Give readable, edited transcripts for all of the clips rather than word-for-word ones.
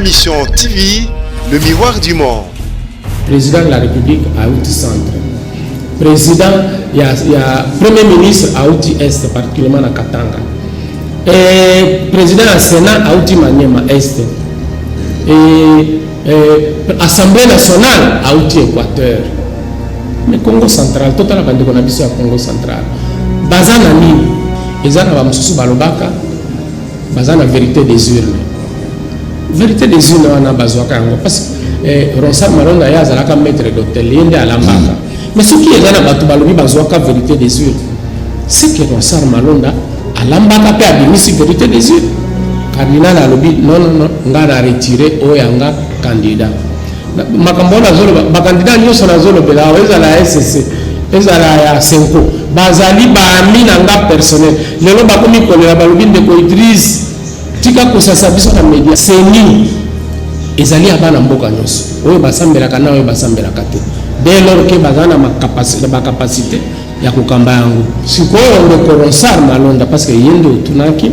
Mission TV, le miroir du monde. Président de la République à Outi Centre. Président, il y a Premier ministre à Outi Est, particulièrement à Katanga. Et président du Sénat à Outi Maniema Est. Et Assemblée nationale à Outi Équateur. Mais Congo central, tout à l'heure, on a vu ça Congo central. Bazana Nini, ils ont un balobaka, Bazana vérité des urnes. Vérité des urnes, on a besoin parce que Ronsard Malonda ya zalaka maître d'hôtel yende à Lambaka. Mais ce qui est là, batu balobi besoin ka vérité des urnes. C'est que Ronsard Malonda à Lambaka pe abimisi vérité des urnes. Cardinal a lobi non, ngana retirer oyanga candidat. Makambo na zolo ba candidat nyoso na zolo bela weza la SSC. Ezala ya Senko bazali ba amina nga personnel lelo ba komi kolela balobi ndeko Idriss tika kosasa biso na media seni ezali abana mboka nyonso oyo basambelaka na oyo basambelaka te dès lors que bazana ma capacité ya kokamba yango sikoyo ndeko Ronsard Malonda parce que yende otunaki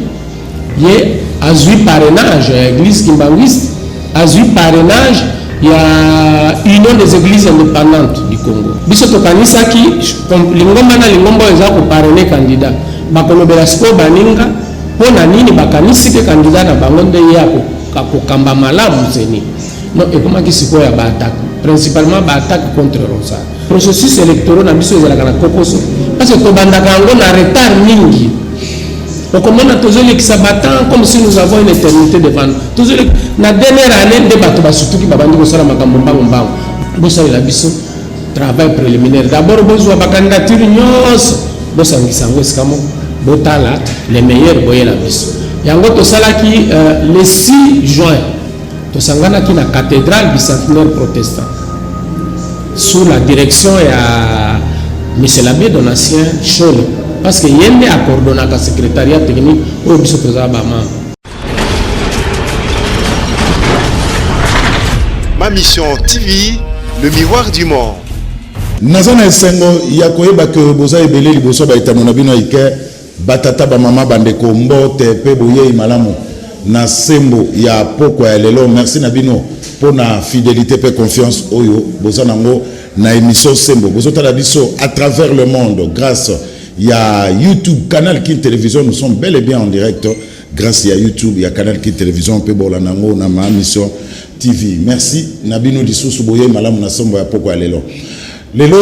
ye azui parrainage ya église kimbangiste azui parrainage il y a union des églises indépendantes du Congo. Biso to kanisa ki lingomba na lingomba eza ko parrainer candidat. Bakolobela sko baninga pona nini bakanisi ke candidat na bango nde yako kakokamba malamu zeni. Non et comment ki siko ya ba attaque principalement ba attaque contre Ronsard. Processus électoral na biso ezala kana kokoso parce que to bandaka ngo na retard mingi. Donc on a toujours les sabatants comme si nous avons une éternité devant nous. Toujours la dernière année de bateau surtout qui babandi ko sala makambo mbambo. Bosa la biso travail préliminaire. D'abord besoin ba candidature nyos bosa ngisango skamo botala les meilleurs boye la biso. Yango to sala ki le 6 juin to sangana ki na cathédrale bicentenaire protestant sous la direction ya monsieur l'abbé Donatien Chole. Parce que yende a coordonné le secrétariat technique au biso Bama. Ma Mission TV, le miroir du monde. Nazana Sengo yakoyeba que boza ebele liboso ba etano na bino ike batata ba mama bandeko mbote pe boye malamu na sembo ya poko ya lelo. Merci na bino pour na fidélité pe confiance oyo boza nango na émission sembo bozo tala biso à travers le monde grâce il y a YouTube, Canal King Télévision, nous sommes bel et bien en direct grâce à YouTube, il y a Canal King Télévision, Pebolanango, Nama Mission TV. Merci, Nabino Dissou Souboye, Malam Nassombo, Poko Alelo. Lelo,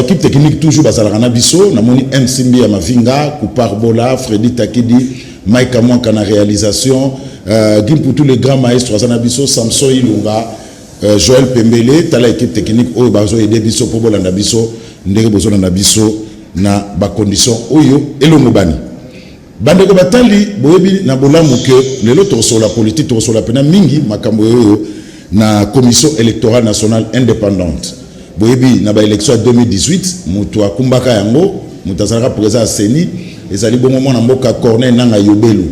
équipe technique toujours Bazalarana Bisso, Namoni Msimbi Amavinga, Koupar Bola, Freddy Takidi, Mike Amouanka na réalisation, Gim pour tous les grands maestros, Azana Bisso, Samson Ilunga, Joël Pembele, Tala équipe technique, Obazo et Debisso, Pobolanda Bisso, Ndere Bozolanda Bisso. Na ba condition oyo elongo bani bande ko batali boyebi na bolamu ke lelo to sur la politique to sur la pena mingi makambo oyo na commission électorale nationale indépendante boyebi na ba élection 2018 mutu akumbaka yango mutu azalaka président Seni ezali bongo mona mboka Corneille nanga Yobelu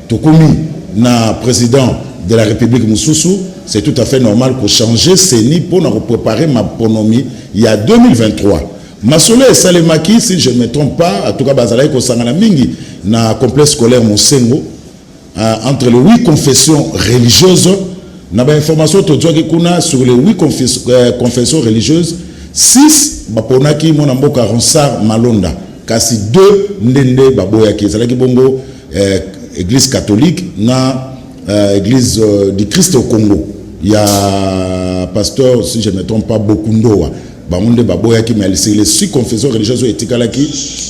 tokomi na président de la République Mususu c'est tout à fait normal ko changer Seni pour na préparer ma ponomi il y a 2023. Masole et Salemaki, si je ne me trompe pas, en tout cas, Bazalaï Kosangana Mingi, dans le complexe scolaire Monsengo, entre les 8 confessions religieuses, n'a pas information sur les 8 confessions religieuses, 6 Baponaki, Monamboka, Ronsard, Malonda, kasi 2 Ndende, Baboyaki, Zalaki Bongo, église catholique, na église du Christ au Congo. Il y a pasteur, si je ne me trompe pas, Bokundoa. Bangonde baboyaki mais c'est les 6 confessions religieuses etikalaki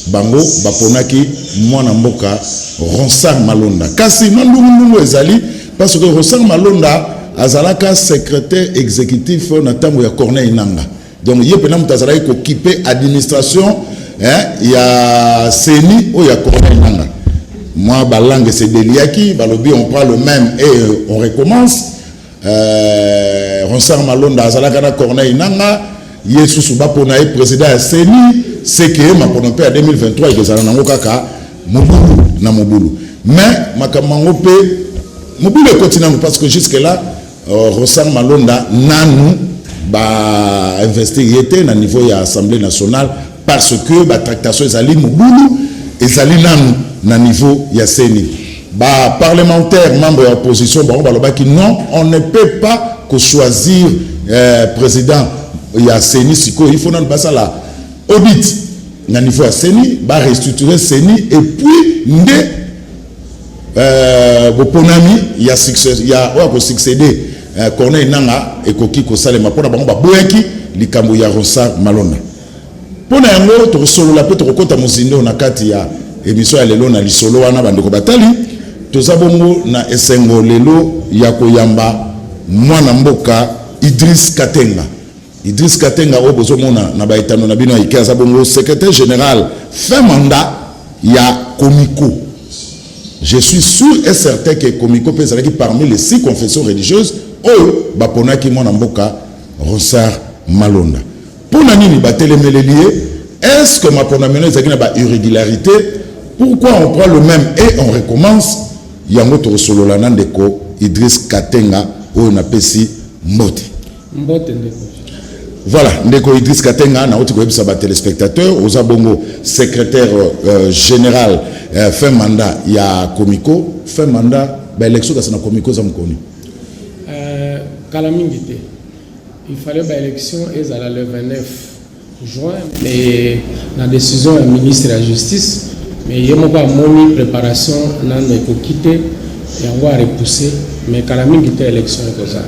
bango baponaki mwana mboka Ronsard Malonda kasi nandungu ezali parce que Ronsard Malonda azalaka secrétaire exécutif na tango ya Corneille Nanga donc yepena mutazalaki ko kiper administration ya Seni o ya Corneille Nanga moi ba langue c'est deliaki balobi on prend le même et on recommence Ronsard Malonda azalaka na Corneille Nanga Yesu Subapona est président à Seni, c'est que ma ponope à 2023 et que nango kaka mobulu na mobulu. Mais makamango pe mobulu continue parce que jusque là Ronsard Malonda nanu ba investir était na niveau ya Assemblée nationale parce que ba tractation ezali mobulu ezali nanu na niveau ya Seni. parlementaire, membre de l'opposition, qui non, on ne peut pas choisir président. Il y a Séni Siko, il faut pas ça là. Audit, il y a niveau à Séni, restructurer Séni, et puis, il y a succédé Corneille Nanga et Koki Kosalema pour la Boyaki, Likambo ya Ronsard Malona. Pour n'avoir tout solo la peut rekota muzindo na kati ya émission ya lelo na lisolo wana bandeko batali, tozabongo na esengo lelo ya koyamba mwana mboka Idriss Katenga. Idriss Katenga obozo mona na baitano na bino ikaza bongo secrétaire général fin mandat ya Komiko. Je suis sûr et certain que Komiko peut être parmi les 6 confessions religieuses où Baponaki Monamboka Ronsard Malonda. Pour nani batelemelelié, est-ce que ma ponameno est une irrégularité? Pourquoi on prend le même et on recommence? Yango to solo la nandeko Idriss Katenga où on appelle si Mbote. Voilà, ndeko Idriss Katenga na oti ko yebisa ba téléspectateurs, ozabongo secrétaire général fin mandat ya Komiko, fin mandat ba élection ka sana Komiko za mkoni. Kalamingité. Il fallait ba élection ezala le 29 juin mais la décision du ministre de la justice mais yemo ba moni préparation nando ko quitter yango a repousser mais Kalamingité élection ko ça.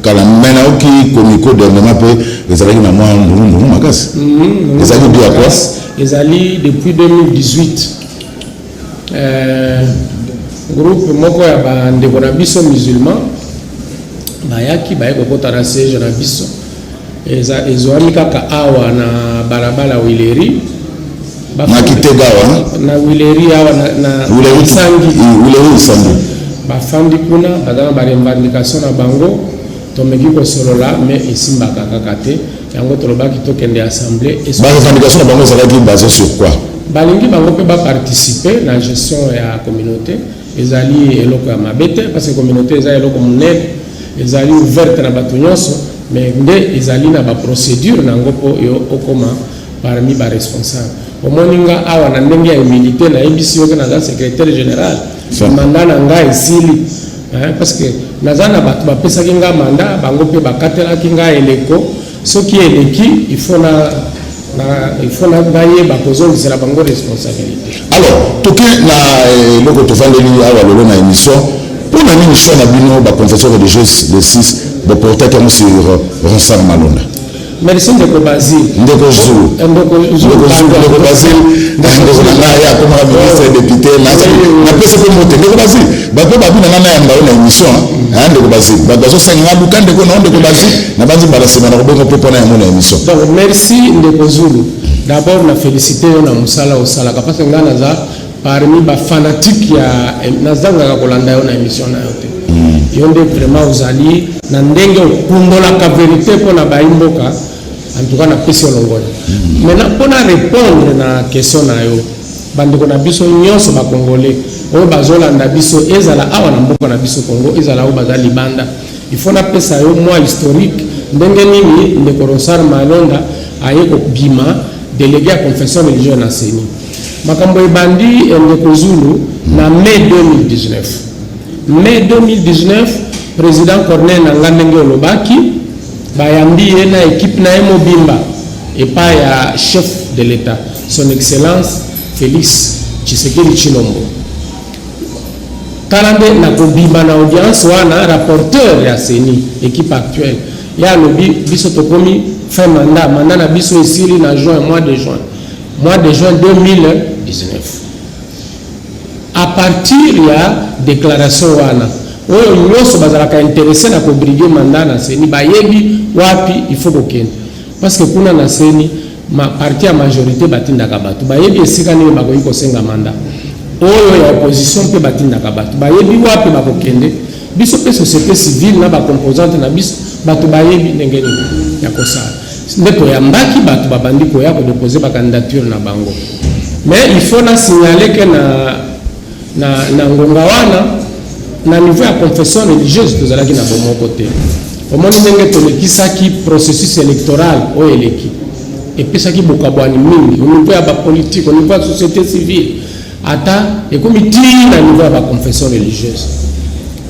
Kalamena oki Komiko dernièrement peu les alliés na moi nous magas. Les alliés de quoi? Les alliés depuis 2018 groupe moko ya ba ndeko na biso musulman bayaki bayeko kota na siège na biso ezwami kaka awa na balabala Wileri Makitegawa na Wileri awa na Sangi bafandi kuna bazana ba revendication na bango tomeki ko solola mais isimbaka kaka te yango tolobaki tokende assemblée ba revendication na bango ezalaki basée sur quoi? Balingi bango pe ba participer na gestion ya communauté ezali eloko ya mabete parce que communauté ezali eloko monene ezali ouverte na bato nyonso mais nde ezali na ba procédure na ngopo yo okoma parmi ba responsable omoninga awa na ndenge ya humilité na ebisi yoke na secrétaire général mandat na nga esili parce que nazana bato bapesaki nga mandat bango pe bakatelaki nga eleko soki eleki il faut na gagner ba kozongisa bango responsabilité. Alors toke na loko tofandeli awa lolo na émission pour la mission na bino ba confession religieuse le 6 de porter comme sur Ronsard Malonda. Merci ndeko Basile. Ndeko Zulu. Ndeko Basile. Ndeko na ya comme ministre député na pesa ko monter ndeko Basile. Ba ko ba bina na yamba na émission ndeko Basile. Ba bazo senga buka ndeko na ndeko Basile na banzi bala sema na bongo pepo na na émission. Donc merci ndeko Zulu. D'abord na féliciter na musala osala ka parce ngana za parmi ba fanatique ya nazanga kolanda yo na émission na yote. Yonde vraiment uzali na ndenge okundola ka vérité pona baimboka en tout cas na pesi olongona. Maintenant pona répondre na question na yo bandeko na biso nyonso ba congolais oyo bazolanda biso ezala awa na mboka na biso Congo ezala o bazali banda il faut na pesa yo moi historique ndenge nini ndeko Ronsard Malonda ayeko bima délégué à confession religieuse na Seni makambo ebandi ndeko Zulu na mai 2019 président Corneille Nangaa ndenge olobaki bayambi ye na équipe na mobimba et pas ya chef de l'état son excellence Félix Tshisekedi Tshilombo talande na kobimba na audience wana rapporteur ya Seni équipe actuelle ya lobi biso tokomi fin mandat na biso esili na mois de juin 2019 à partir ya déclaration wana oyo nyonso bazalaka intéressé na kobriguer mandat na Seni bayebi wapi il faut kokende parce que kuna na Seni ma parti à majorité batindaka bato bayebi esika nini bakoki kosenga mandat oyo ya opposition pe batindaka bato bayebi wapi bakokende biso pe société civile na ba composante na biso bato bayebi ndenge nini ya kosala nde toyambaki bato babandi koya kodeposer ba candidature na bango mais il faut na signaler que na ngonga wana na niveau ya confession religieuse tozalaki na bomoko te omoni ndenge tolekisaki processus électoral oyo eleki epesaki bokabwani mingi au niveau ya bapolitique au niveau ya société civile ata ekomi ti na niveau ya baconfession religieuse.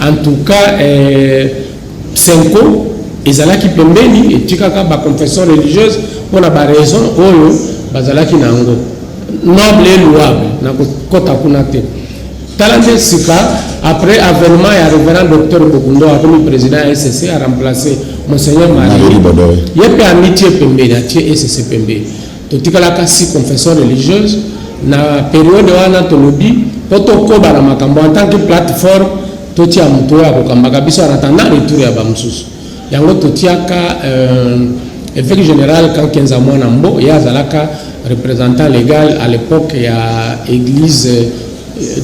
En tout cas Senko ezalaki pembeni etikaka baconfession religieuse mpona baraison oyo bazalaki na yango noble et louable na kota kuna te. Tala nde sika après avènement ya révérend docteur Bokundo akomi président ya SCC a remplacé monseigneur Marie ye mpe amitie pembeni atie SCC pembeni. Totikalaka si confession religieuse na période wana tolobi po tokoba na makambo en tant que plateforme totia moto ya kokambaka biso en attendant retour ya bamosusu yango totiaka évêque général Kankenza Mwana Mbo ye azalaka représentant légal à l'époque ya église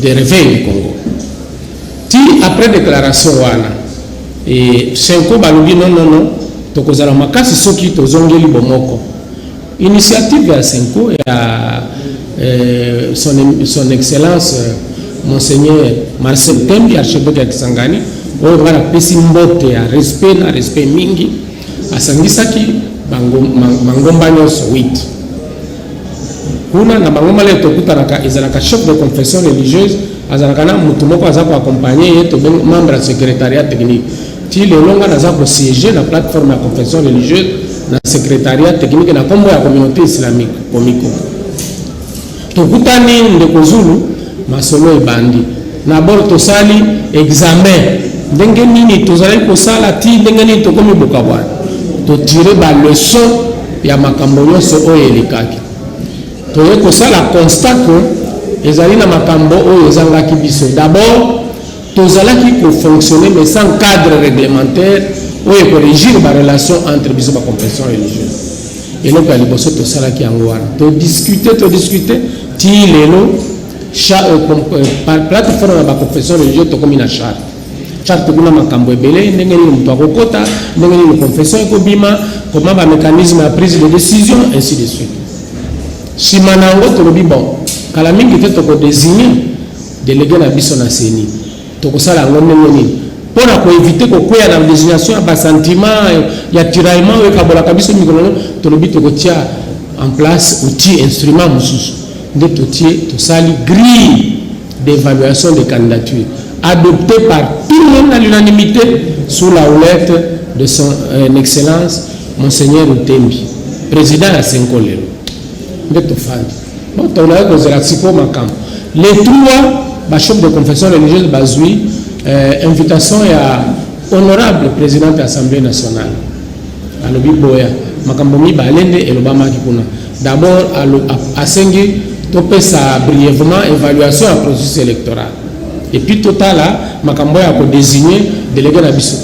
de réveil du Congo. Ti après déclaration wana et Senko balobi non tokozala makasi soki tozongeli bomoko. Initiative ya Senko ya son excellence monseigneur Marcel Tembi archevêque ya Kisangani oyo wana pesi mbote ya respect mingi asangisaki bangomba nyonso 8 kuna na bangomba le tokutanaka ezalaka chef de confession religieuse azalaka na mutu moko aza koaccompagner ye to membre ya secrétariat technique ti lelo nga naza kosiéger na plateforme ya confession religieuse na secrétariat technique na kombo ya communauté islamique komiko tokutani ndeko Zulu masolo ebandi na bord tosali examen ndenge nini tozali kosala ti ndenge nini tokomi boka bwana totire ba leçon ya makambo nyonso oyo elekaki toye kosala constat que ezali na makambo oyo ezangaki biso. D'abord tozalaki kofonctionner mais sans cadre réglementaire oyo korégir ba relation entre biso ba confession religieuse eloko ya liboso tosalaki yango wana todiscute ti lelo plateforme ya baconfession religieuse tokomi na charte kuna makambo ebele ndenge nini moto akokota ndenge nini confession ekobima koma bamécanisme ya prise de décision ainsi de suite. Nsima na yango tolobi bon kala mingi te tokodésigne délégué na biso na seni tokosala yango ndenge nini mpona koévite kokweya na désignation ya basentiment ya tiraillement oyo ekabolaka biso mikolo tolobi tokotia en place outil instrument mosusu nde totie tosali grille d'évaluation des candidatures adopté par tout le monde à l'unanimité sous la houlette de son excellence monseigneur Utembi président ya Senko lelo nde tofandi bon tolaki kozela siko makambo les trois bachef de confession religieuse bazwi invitation ya honorable président de l'Assemblée nationale alobi boya makambo mibale nde elobamaki kuna. D'abord asengi topesa brièvement évaluation ya processus électoral et puis totala makambo ya kodésigner délégué na biso.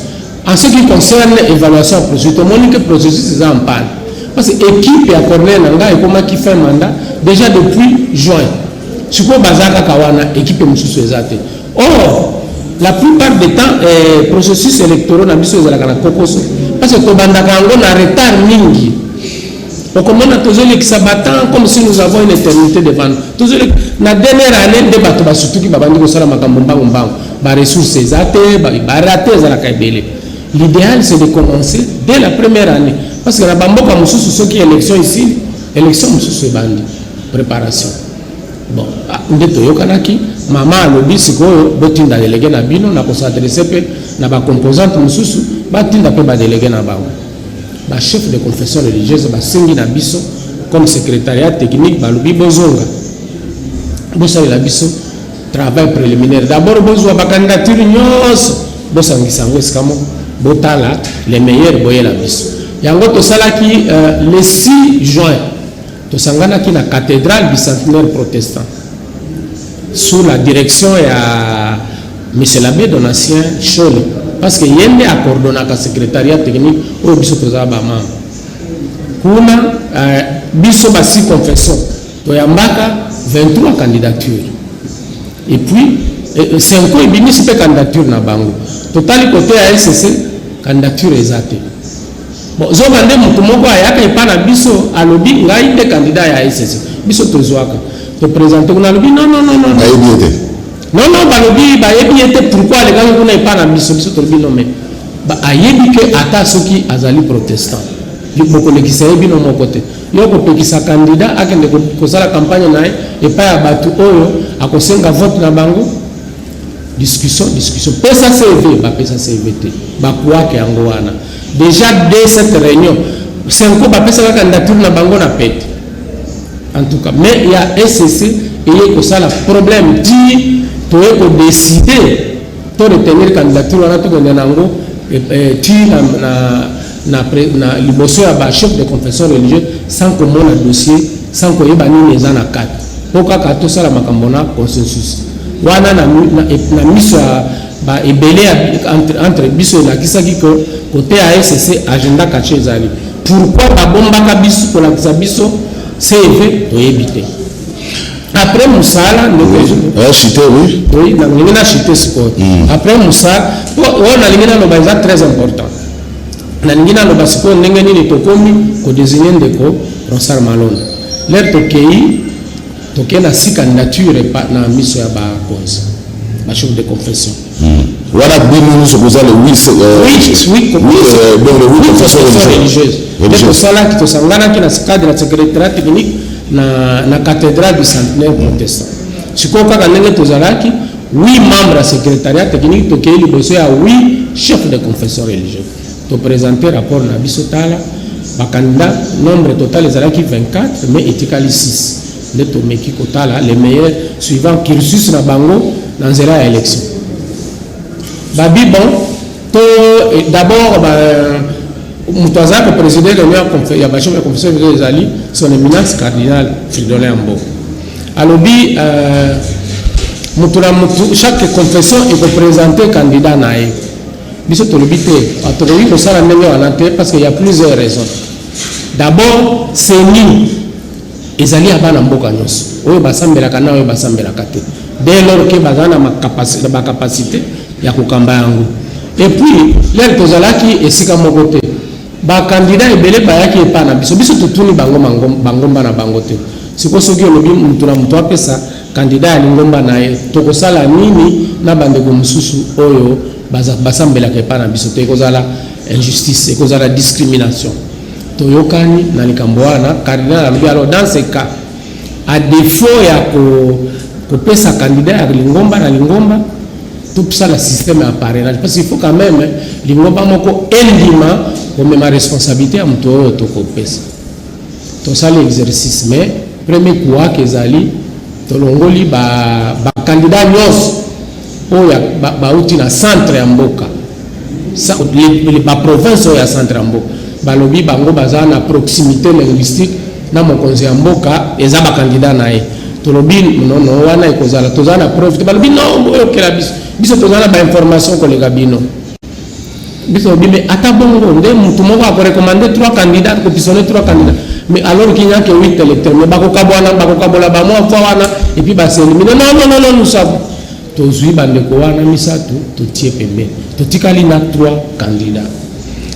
En ce qui concerne évaluation ya processus tomoni que processus eza en panne parce que équipe ya Corneille Nangaa ekomaki fin mandat déjà depuis juin sikoyo baza kaka wana équipe mosusu eza te. Or la plupart des temps processus électoraux na biso ezalaka na kokoso parce que tobandaka yango na retard mingi okomona tozolekisa batemps comme si nous avons une éternité devant nous na dernière année nde bato basutuki babandi kosala makambo mbango baressource eza te barate ezalaka ebele. L'idéal c'est de commencer dès la première année parce que na bamboka mosusu soki élection ici élection mosusu ebandi préparation bon nde toyokanaki mama alobi sikoyo botinda délégué na bino na kosadresse pe na bacomposante mosusu batinda pe badélégué na bango chef de confession religieuse basengi na biso comme secrétariat technique balobi bozonga bosalela biso travail préliminaire. D'abord bozwa bakandidature nyonso bosangisa yango esika moko botala les meilleurs boyela biso yango tosalaki le 6 juin tosanganaki na cathédrale bicentenaire protestant sous la direction ya monsieur l'abbé Donatien Choli parce que yende accordonaka secrétariat technique oyo biso tozala bamama kuna biso basi confession toyambaka 23 candidatures et puis Senko ebimisi mpe candidature na bango totali côté ya SCC candidature eza te. Bon zoba nde moto moko ayaka epa na biso alobi ngai nde candidat ya SCC biso tozwaka toprésente kuna alobi non balobi bayebi ete pourquoi alekaki kuna epa na biso tolobi non mais ayebi ke ata soki azali protestant bokolekisa ye bino moko te yo kopekisa candidat akende kosala campagne na ye epai ya bato oyo akosenga vote na bango discussion pesa CV ba pesa CV te ba kuake yango wana déjà dès cette réunion Senko ba pesa ka candidature na bango na pete en tout cas mais il y a SCC et que ça le problème dit to eko décider to retenir candidature wana to kende nango ti na liboso ya ba chef de confession religieuse sans que mon dossier sans que yeba ni eza na carte poka ka to sala makambo na consensus wana na miso ba ebele entre biso na kisaki ko côté ASC agenda caché ezali pourquoi ba bomba ka biso pour la biso CV to yebite après musala chité oui na ngina chité siko après musala on a lingina lo ba très important na ngina lo ba siko ndenge nini to komi ko désigner ndeko Ronsard Malonda l'air to kei to kena si candidature na miso ya ba cause ba chef de confession voilà bino so koza le 8 confession religieuse et ça là qui to sangana ki na cadre la secrétariat technique na cathédrale du centenaire protestant siko kaka ndenge to zalaki 8 membres à secrétariat technique to kei liboso ya 8 chefs de confession religieuse to présenter rapport na biso tala ba candidat nombre total ezalaki 24 mais etikali 6 de tomeki kotala les meilleurs suivant cursus na bango dans la élection babi bon to d'abord mutaza ko président de la chef de confession des ali son éminence cardinal Fridolin Ambo alobi chaque confession il peut présenter candidat nae biso to lobi te atolobi ko sala ndenge wana te parce qu'il y a plusieurs raisons. D'abord c'est ni ezali abana mboka nyonso oyo basambelaka na oyo basambelaka te dès lors que bazana ma capacité ya kokamba yango et puis l'air tozalaki esika moko te ba candidat ebele bayaki epa na biso tutuni bangomba na bango te siko soki olobi mutu na mutu apesa candidat ya lingomba na ye tokosala nini na bandeko mosusu oyo basambelaka epa na biso te ekozala injustice ekozala discrimination toyokani na likambo wana cardinal alobi alors dans ce cas à défaut ya ko pesa candidat ya lingomba na lingomba tout ça le système à parrainage parce qu'il faut quand même lingomba moko endima ko mema responsabilité ya mutu oyo to ko pesa to ça l'exercice mais premier quoi que ezali to longoli ba candidat nyos oyo ba uti na centre ya mboka ça ba province oyo ya centre ya mboka balobi bango baza na proximité linguistique na mokonzi ya mboka eza ba candidat na ye tolobi non wana ekozala tozala preuve balobi non oyo kela biso tozala ba information kolega bino biso bime ata bongo nde mutu moko a recommander 3 candidats ko pisonner 3 candidats mais alors qu'il n'y a que 8 électeurs mais bakokabola ba mo fa wana et puis ba s'éliminer non nous savons tozui bandeko wana misatu totie pembe totikali na 3 candidats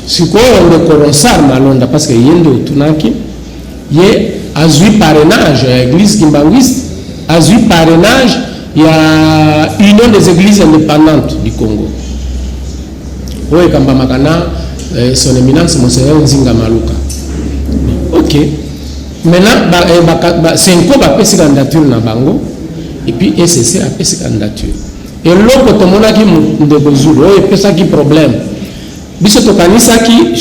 sikoyo ndeko Ronsard Malonda parce que yende utunaki ye azui parrainage ya église kimbangiste azui parrainage ya union des églises indépendantes du Congo oye kamba makana son éminence monseigneur Nzinga Maluka ok maintenant Senko ba pesi candidature na bango et puis SCC a pesi candidature et loko tomonaki ndeko Zulu oye pesaki problème biso tokanisaki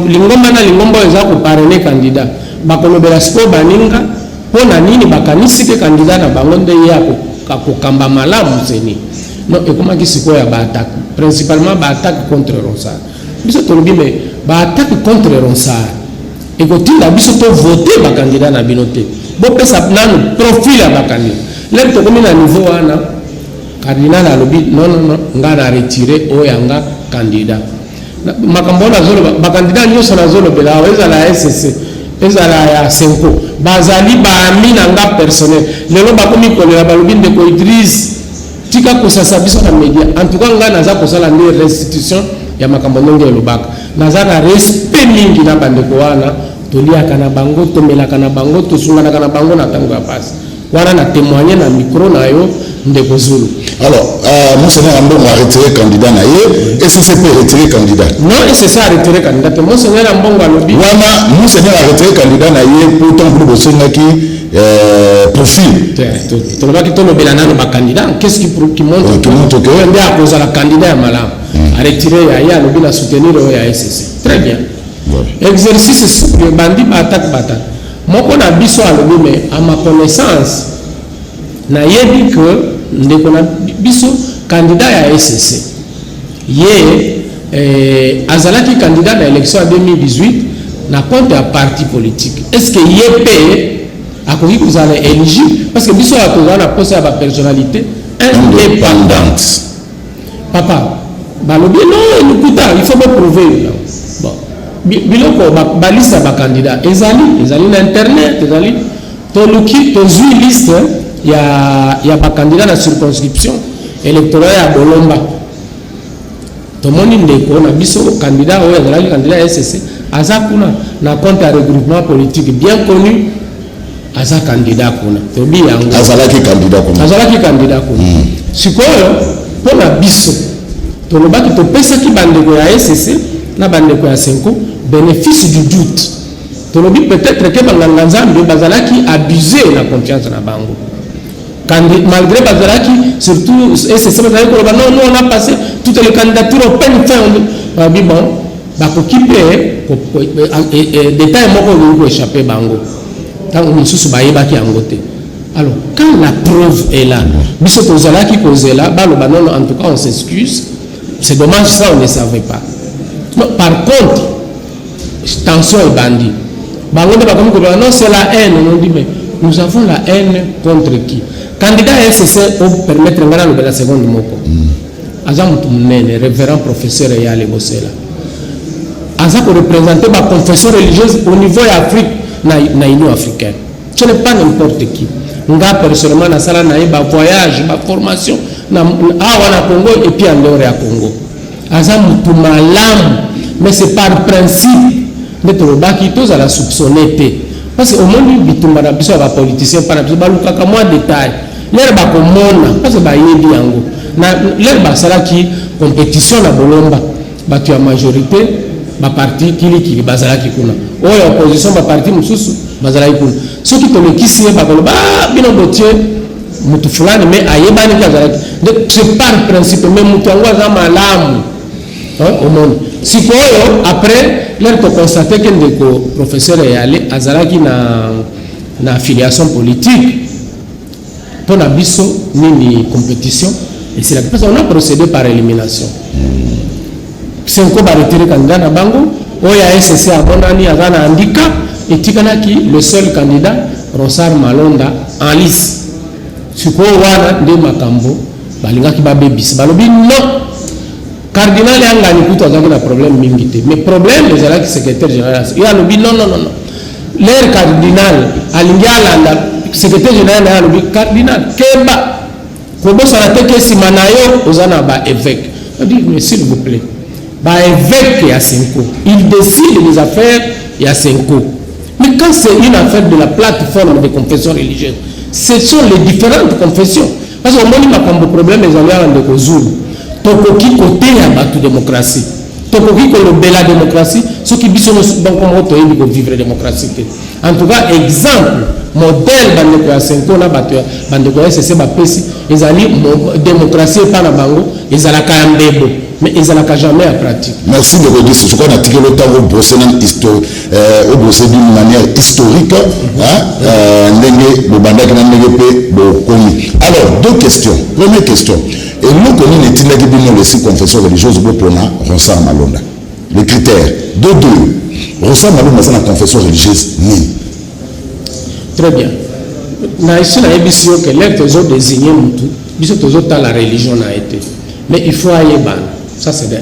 lingomba na lingomba eza ko parrainer candidat bakolobela siko baninga pona nini bakanisi ke candidat na bango nde ya ko kamba malamu seni non ekomaki siko ya ba attaque principalement ba attaque contre Ronsard biso tolobi mais ba attaque contre Ronsard ekotinda biso to voter ba candidat na binote bo pesa nanu profil ya ba candidat lelo to komi na niveau wana cardinal alobi non ngana retirer oyanga candidat makambo na zolo ba candidat nyoso na zolo bela ezala SCC ezala ya Senko bazali ba amina nga personnel lelo ba komi kolela balobi ndeko Idriss tika kosasa biso na media en tout cas nga naza kosala nde restitution ya makambo ndenge lobaka naza na respect mingi na bandeko wana toliaka na bango tomelaka na bango tosunganaka na bango na tango ya pasi wana na témoigner na micro na yo ndeko Zulu. Alors, Monseigneur Ambongo a retiré candidat naïe, et ça peut retirer candidat. Non, et c'est ça a retiré candidat. Monseigneur Ambongo a lobby. Voilà, Monseigneur a retiré candidat naïe, pourtant pour le Seigneur qui profil. Tu vois que le Bélanan est candidat. Qu'est-ce qui montre que on est à cause de la candidat à Malam. A retiré Yaya, lobby a soutenir le SSC. Très bien. Exercice souple, bandit attaque bataille. Moi, on a biso à lobby, mais à ma connaissance, na yebi que ndeko na biso candidat à SSC azalaki candidat à l'élection en 2018 na compte à parti politique. Est-ce que yep a connu que vous allez éligible parce que biso a posé la poste à la personnalité indépendante. Papa balobi non il faut me prouver. Bon biloko balisa ba candidat ezali na internet ezali to luki to zui liste. Il y a pas candidat à la circonscription électorale à Bolomba. Tout le monde est biso candidat ou candidat SSC. Aza kuna na compte à regroupement politique bien connu. Aza candidat kuna. Tobi yango. Azalaki candidat kuna. Azalaki candidat kuna. Sikoyo pour la biso. To loba ki to pesa ki bandeko ya SSC na bandeko ya Senko bénéfice du doute. To lobi peut-être que banganga nzambe bazalaki abuser la confiance na bango. Malgré Bazalaki, surtout, et c'est ça, non, on a passé toutes les candidatures au peine fin. Bon, bah, pour qui paye, détail, moi, on peut échapper, bango. Tant on est sous baïba qui a ngoté. Alors, quand la preuve est là, biso Kozalaki Kozela, non, en tout cas, on s'excuse. C'est dommage, ça, on ne savait pas. Non, par contre, tension et bandit. Bango, non, c'est la haine, on dit, mais nous avons la haine contre qui? Candidat SSC pour permettre de la seconde moko. Azam Toumnene, révérend professeur Yale Bossela. Azam pour représenter ma confession religieuse au niveau d'Afrique, na Union africaine. Ce n'est pas n'importe qui. Nga personnellement na sala na ba voyage, ba formation na Congo et puis en dehors à Congo. Azam Toumalam, mais c'est par principe d'être au baki tous à la soupçonnette. Parce qu'au monde bitumba na biso ba politicien par exemple balukaka moins détail l'air ba komona parce que ba yebi yango na l'air ba sala ki compétition na bolomba ba tu a majorité ba parti kili bazala ki kuna oyo opposition ba parti mususu bazala ki kuna ceux qui tole kisi ba koloba bino botier mutu fulani mais ayebani kazala donc c'est par principe même mutu yango za malamu au monde sikoyo après l'air to constater que ndeko professeur Yale azalaki na affiliation politique pour la biso ni compétition et c'est la parce qu'on a procédé par élimination. C'est un coup à retirer candidat na bango oya SSC abonani azana handicap et tikanaki le seul candidat Rosar Malonda en lice. Sikoyo wana nde makambo balingaki babebisi balobi non cardinal yanga ni kuto azaki na problème mingi te mais problème les alaki secrétaire général il a lobi non l'air cardinal alingi alanda secrétaire général na lobi cardinal keba kobosa na teke sima na yo ozana ba évêque dit mais s'il vous plaît ba évêque ya Senko il décide des affaires ya Senko mais quand c'est une affaire de la plateforme de confession religieuse ce sont les différentes confessions parce que moni makambo problème les alliés de Kozulu tokoki côté ya batu démocratie tokoki ko la démocratie ce qui biso donc comment to yebi ko vivre démocratie en tout cas exemple modèle bandeko ya Senko na batu bandeko ya SSC ba pesi ezali démocratie pas na bango ezalaka mbebo mais ezalaka jamais à pratique. Merci de redire ce qu'on a tiré le temps au brosser au brosser d'une manière historique ndenge bo bandaki na ndenge pe bo komi. Alors deux questions. Première question. Et nous connaissons les tindaki bino les six confessions religieuses pour na Rosar Malonda. Les critères. Deux. Rosar Malonda c'est la confession religieuse ni. Très bien. Na ici na ebisi que les toujours désigné mutu, biso toujours la religion a été. Mais il faut aller ban. Ça c'est de un.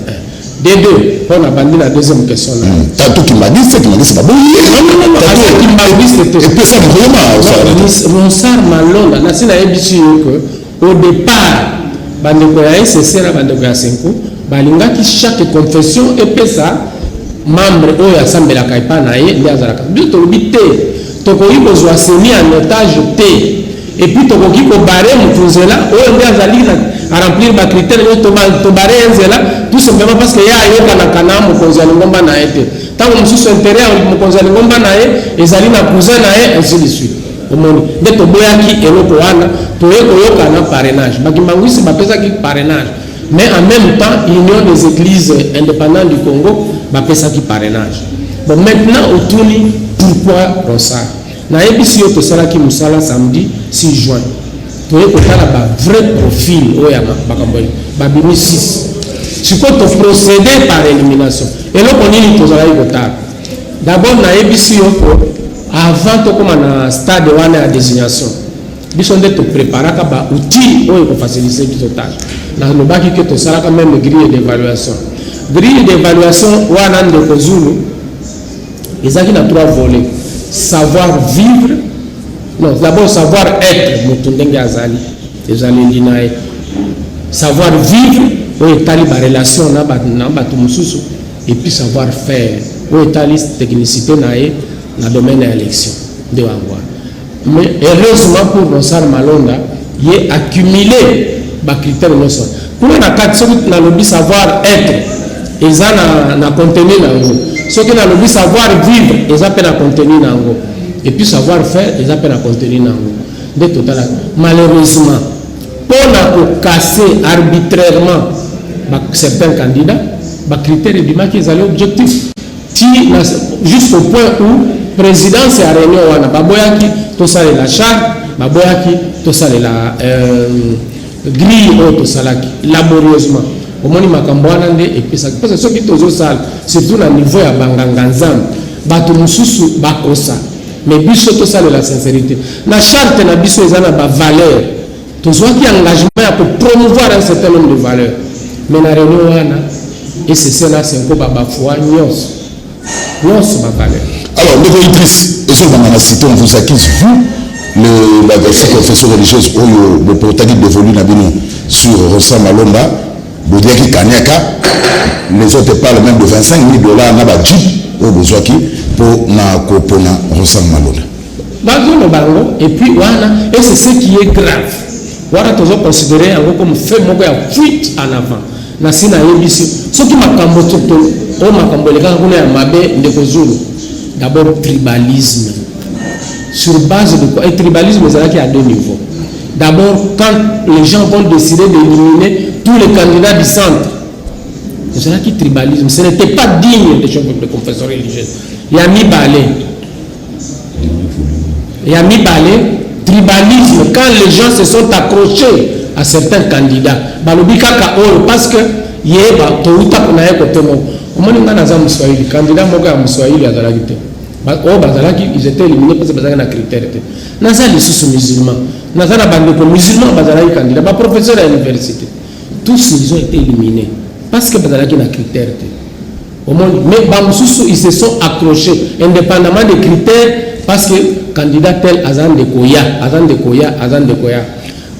Des deux, on a bandé la deuxième question là. Tatou qui m'a dit c'est pas bon. Non. Tatou qui m'a dit c'était. Et puis ça vraiment. Rosar Malonda, na ici na ebisi que au départ bandeko ya SSC na bandeko ya Senko balingaki chaque confession et ça membre oyo asambela kaipa na ye ndi azalaka biso tolobi te tokoki kozwa seni en otage te et puis tokoki kobare motu nzela oyo nde azali à remplir bacritère oyo tobare ye nzela tout simplement parce que ye ayokanaka na mokonzi ya lingomba na ye te ntango mosusu intérêt ya mokonzi ya lingomba na ye ezali na cousin na ye ainsi de suite omoni nde toboyaki eloko wana toye koyokana parrainage bakimbanguisi bapesaki parrainage mais en même temps l'union des églises indépendantes du Congo bapesaki parrainage. Bon, maintenant otuni pourquoi Ronsard nayebisi yo tosalaki mosala samedi 6 juin toye kotala ba vrai profil oyo ya makambo babimi 6 sikoyo toprocéder par élimination eloko nini tozalaki kotala d'abord nayebisi yo po avant tokoma na stade wana ya désignation biso nde topreparaka ba outil oyo kofacilise biso tâche nalobaki ke tosalaka même grille d'évaluation wana ndeko Zulu ezalaki na 3 volets savoir vivre non d'abord savoir être moto ndenge azali ezaleli na ye savoir vivre oyo etali barelation na bato mosusu et puis savoir faire oyo etali technicité na ye na domaine ya élection nde wango mais heureusement pour Ronsard Malonda ye accumulé bacritère nyonso kuna na kati soki nalobi savoir être eza na contenu nango soki nalobi savoir vivre eza mpe na contenu nango et puis savoir faire eza mpe na contenu nango nde totala malheureusement mpona kokase arbitrairement certains candidats bacritère ebimaki ezali objectif ti jusqu'au point où présidence ya réunion wana baboyaki tosalela charte baboyaki tosalela grille oyo tosalaki laborieusement omoni makambo wana nde epesaki parce que soki tozosala surtout na niveau ya banganga nzambe bato mosusu bakosa mais biso tosalela sincérité na charte na biso eza na bavaleur tozwaki engagement ya kopromouvoir un certain nombre de valeurs mais na réunion wana esese na senko babafua nyonso bavaleur. Alors, ndeko Idriss, et sur la cité, on vous accuse, vous, la confession religieuse, le protagoniste dévolu Nabino sur Ronsard Malonda, Boudiaki Kanyaka, les autres parlent même de 25 000 $, Nabadji, au Bozouaki, pour Nakopona Ronsard Malonda. Bazo bango, et puis voilà, et c'est ce qui est grave. Voilà, toujours considéré comme fait moko ya fuite en avant. Nasina yebisi, ce qui m'a cambototo, o m'a camboleka kuna ya mabe ndeko Zulu. D'abord tribalisme. Sur base de quoi? Et tribalisme c'est à 2 niveaux. D'abord, quand les gens vont décider d'éliminer tous les candidats du centre, c'est là qui tribalisme. Ce n'était pas digne des chefs de confession religieuse. Il y a mis balai. Tribalisme, quand les gens se sont accrochés à certains candidats. Parce que il y a candidat ils étaient éliminés parce que ils avaient critères. Naza les sous-musulmans, naza na bande de musulmans, bazalaki candidat, ba professeur à l'université. Tous ils ont été éliminés parce que bazalaki na critères. Mais bamsusu ils se sont accrochés indépendamment des critères parce que candidat tel Azan de Koya.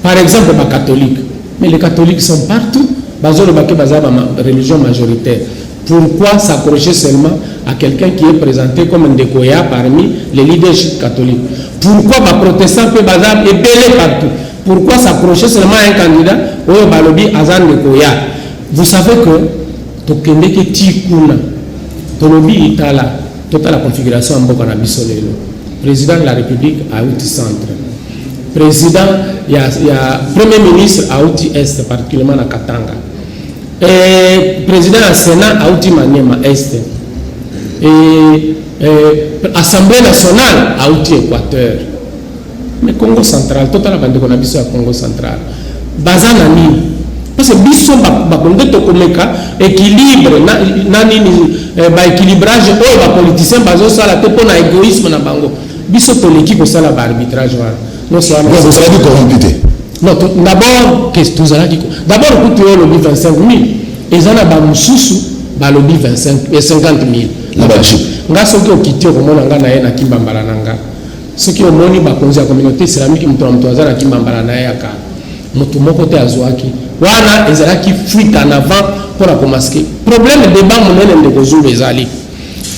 Par exemple, les catholiques. Mais les catholiques sont partout. Bazolo bake bazaba religion majoritaire. Pourquoi s'accrocher seulement à quelqu'un qui est présenté comme un Ndekoya parmi les leadership catholiques? Pourquoi les protestants peuvent bazar et belé partout? Pourquoi s'accrocher seulement à un candidat ou balobi Azan Ndekoya? Vous savez que tokende ke tikuna tolobi itala toute la configuration en Bokana Bisolelo. Président de la République à outil centre. Président, il y a Premier ministre à outil est, particulièrement à Katanga. Et président du Sénat à outil Maniema est. Et Assemblée nationale à outil Équateur. Mais Congo central, toute la bande qu'on a vu à Congo central. Bazanani. Parce que biso bakonde tokomeka équilibre na équilibrage oyo ba politicien bazo sala te pona égoïsme na bango biso to l'équipe au sala ba arbitrage wana non c'est vous allez corrompre non d'abord qu'est-ce que vous allez d'abord pour tuer le 25 000 et ça na ba mususu ba lobby 25 et 50 000 na ba chip nga soki okiti okomona nga na ye na kimbambala nanga soki omoni bakonzi ya communauté islamique mtu aza na kimbambala na ye aka moto moko te azwaki wana ezalaki fuite en avant pour la commencer problème de débat monene ndeko Zulu ezali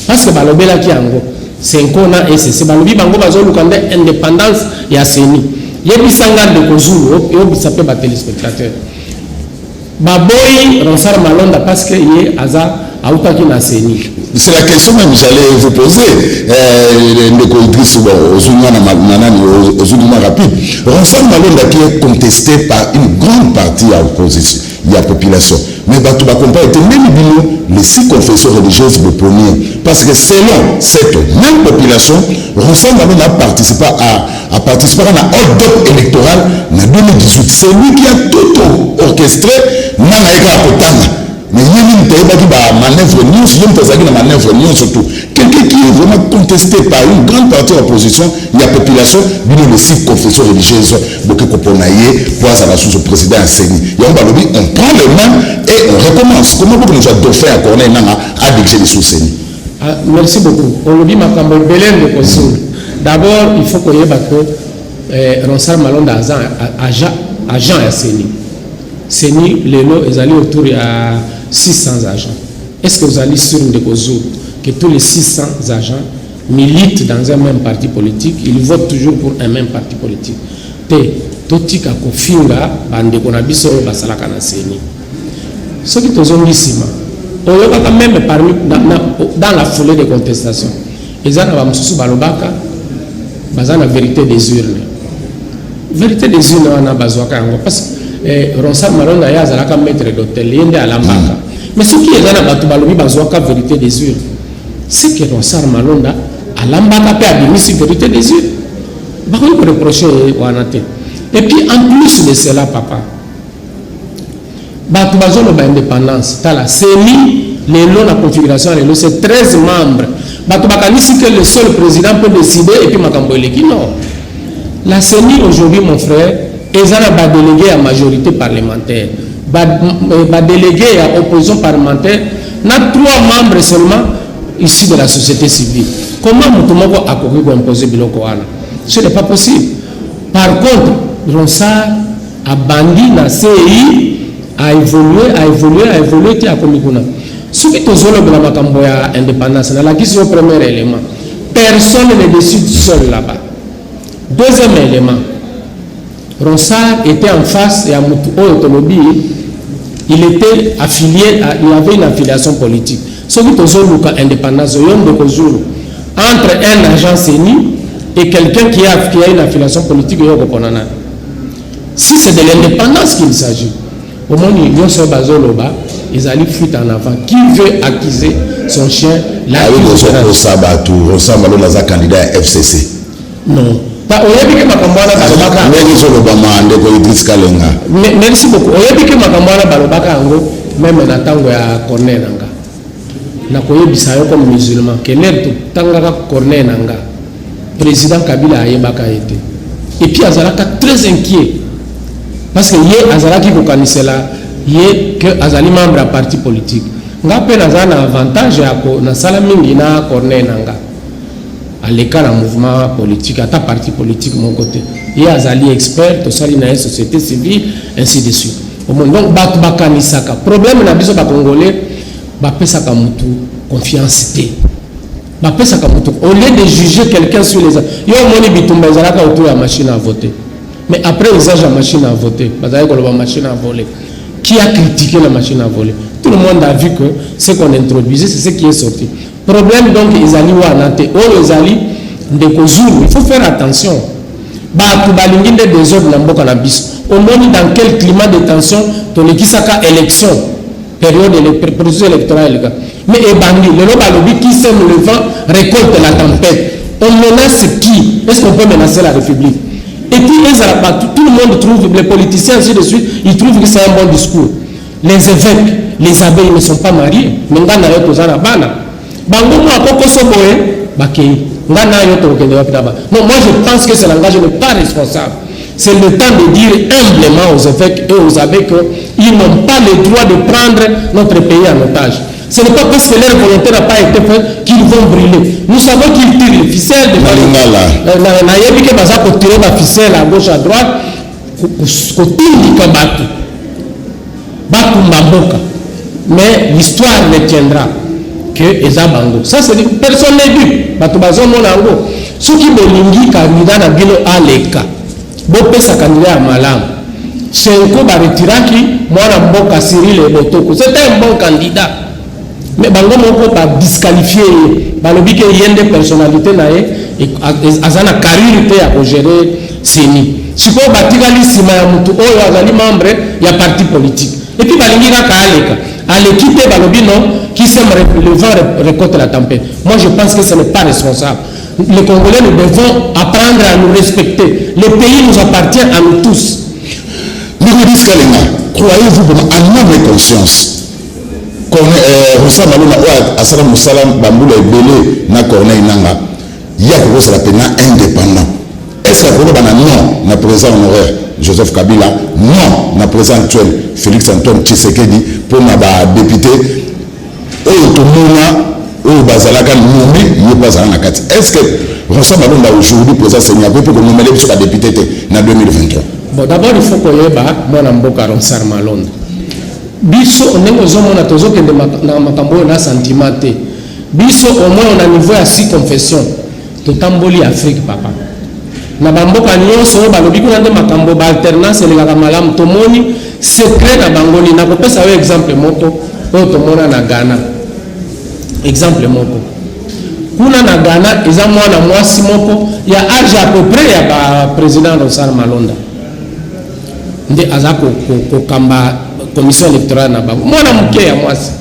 parce que balobelaki yango senko na SSC balobi bango bazoluka nde indépendance ya CENI yebisanga de kozulu yobisa pe ba téléspectateur baboyi Ronsard Malonda parce que yé aza autaki na seni. C'est la question même que j'allais vous poser. Ndeko Idriss Ozunina rapide. Ronsard Malonda qui est contesté par une grande partie de l'opposition, il y a la population. Mais Batou Bakompa était même les 6 confessions religieuses le premier. Parce que selon cette même population, Ronsard Malonda a participé à participer à un hold-up électoral en 2018. C'est lui qui a tout orchestré Nanaïka Potana. Mais il y a une manœuvre, surtout. Quelqu'un qui est vraiment contesté par une grande partie de l'opposition, il y a la population, il y a aussi confession religieuse, beaucoup de pour la sous président Asseni. On prend les mains et on recommence. Comment vous nous avez fait à Corneille à diriger les sous-Séni? Merci beaucoup. On le dit, d'abord, il faut qu'on y ait que Ronsard Malonda agent à Séni. Séni, les lots, ils allaient autour de 600 agents. Est-ce que vous allez sur une décosure que tous les 600 agents militent dans un même parti politique, ils votent toujours pour un même parti politique? Totika kofinga bande konabiso basalaka na Séni. Ce qui te zongissima, on y a même parmi dans la foulée des contestations. Ils ont balobaka, bazan la vérité des urnes. Vérité des urnes on a besoin parce que Ronsard Malonda ya zalaka maître d'hôtel yende alambaka. Mais ce qui est dans la balobi bazwaka vérité des urnes, c'est que Ronsard Malonda alambaka pe abimisi vérité des urnes. Ba ko reprocher wanate. Et puis en plus de cela papa, batu bazolo ba indépendance tala Séni les lots la configuration les lots c'est 13 membres. Batu bakanisi que le seul président peut décider et puis makambo eleki non. La Séni aujourd'hui mon frère ils ont délégué à majorité parlementaire, délégué à opposition parlementaire, il y a 3 membres seulement issus de la société civile. Comment nous pouvons imposer Bilokoana? Ce n'est pas possible. Par contre, Ronsard a bandi la CI, a évolué, qui a commis quoi? Ce qui est aux zones de la Macamboya indépendance, c'est le premier élément. Personne ne décide seul là-bas. Deuxième élément. Ronsard était en face et à Automobi, il était affilié, il avait une affiliation politique. Ce qui est aux indépendance, entre un agent Séni et quelqu'un qui a une affiliation politique, si c'est de l'indépendance qu'il s'agit, au moins ils allaient fuir en avant. Qui veut accuser son chien? Là, Ronsard Malonda est candidat à FCC. Non. Merci beaucoup. Oyebiki makambwana balobaka ngo même na tango ya Corneille nanga. Na koyebisa yo comme musulman que nerto tangaka Corneille nanga. Président Kabila ayebaka été. Et puis azalaka très inquiet parce que yé azalaki ko kanisela yé que azali membre à parti politique. Ngape nazana avantage ya ko na sala mingi na Corneille nanga. À l'écart d'un mouvement politique, à ta parti politique, mon côté. Il y a des experts, tout ça, il y a une société civile, ainsi de suite. Donc, Bakanisaka. Problème, on a besoin de Congolais, Bapesaka Moutou, confiance. Bapesaka Moutou. Au lieu de juger quelqu'un sur les. Il y a un moni bitumba, ils ont autour de la machine à voter. Mais après, ils ont la machine à voter. Parce qu'il y a la machine à voler. Qui a critiqué la machine à voler? Tout le monde a vu que ce qu'on introduisait, c'est ce qui est sorti. Problème donc, ils allaient ils allaient il faut faire attention. Des ordres au moins dans quel climat de tension, ton élection, période de processus électoral. Mais Ebandi, le lobby qui sème le vent récolte la tempête. On menace qui? Est-ce qu'on peut menacer la République? Et puis tout le monde trouve, les politiciens ainsi de suite, ils trouvent que c'est un bon discours. Les évêques, les abbés, ils ne sont pas mariés. Mais on a non, moi je pense que ce langage n'est pas responsable. C'est le temps de dire humblement aux évêques et aux abbés qu'ils n'ont pas le droit de prendre notre pays en otage. Ce n'est pas parce que leur volonté n'a pas été faite qu'ils vont brûler. Nous savons qu'ils tirent les ficelles de la ficelle à gauche à droite. Mais l'histoire retiendra que Ezabango. Ça c'est personne n'est vu. Batubazo monango. Ce qui me lingi candidat na bilo aleka. bopesa candidat ya malamu. Chenko baretiraki mwana mboka Cyril Ebotoko. C'était un bon candidat. Mais bango moko ba disqualifié balobi ke yende personnalité na ye azana carrière te ya ko gérer seni. Siko batikali sima ya mutu oyo azali membre ya parti politique. Et puis balingi kaka aleka. Aleki te balobi non qui sème le vent récolte la tempête. Moi je pense que ce n'est pas responsable. Les Congolais nous devons apprendre à nous respecter. Le pays nous appartient à nous tous. Croyez-vous en âme et conscience Rosa Malona Asala Moussalam Bamboula Ebele na Corneille Nanga Yako Rosa la pena indépendant. Est-ce que vous avez non na président honoraire Joseph Kabila, non na président actuel Félix Antoine Tshisekedi pour na député Otomona ou Bazalaka nommé Yopazana na kati. Est-ce que Rosa Malona aujourd'hui président Seigneur pour que nous mêler sur la député na 2023? Bon, d'abord il faut qu'on y ait mon amboka Rosa Malonda. Biso on est aux hommes tozo que na makambo na sentiment te. Biso au moins on a niveau à 6 confessions. To tamboli Afrique papa. Na bamboka nyonso balobi kuna nde makambo ba alternance le kaka malamu tomoni secret na bangoli na kopesa we exemple moko oyo tomona na Ghana. Exemple moko. Kuna na Ghana eza mwana mwasi moko ya âge à peu près ya ba président Rosa Malonda. Nde azako ko kamba commission électorale na bango mwana muke ya mwasi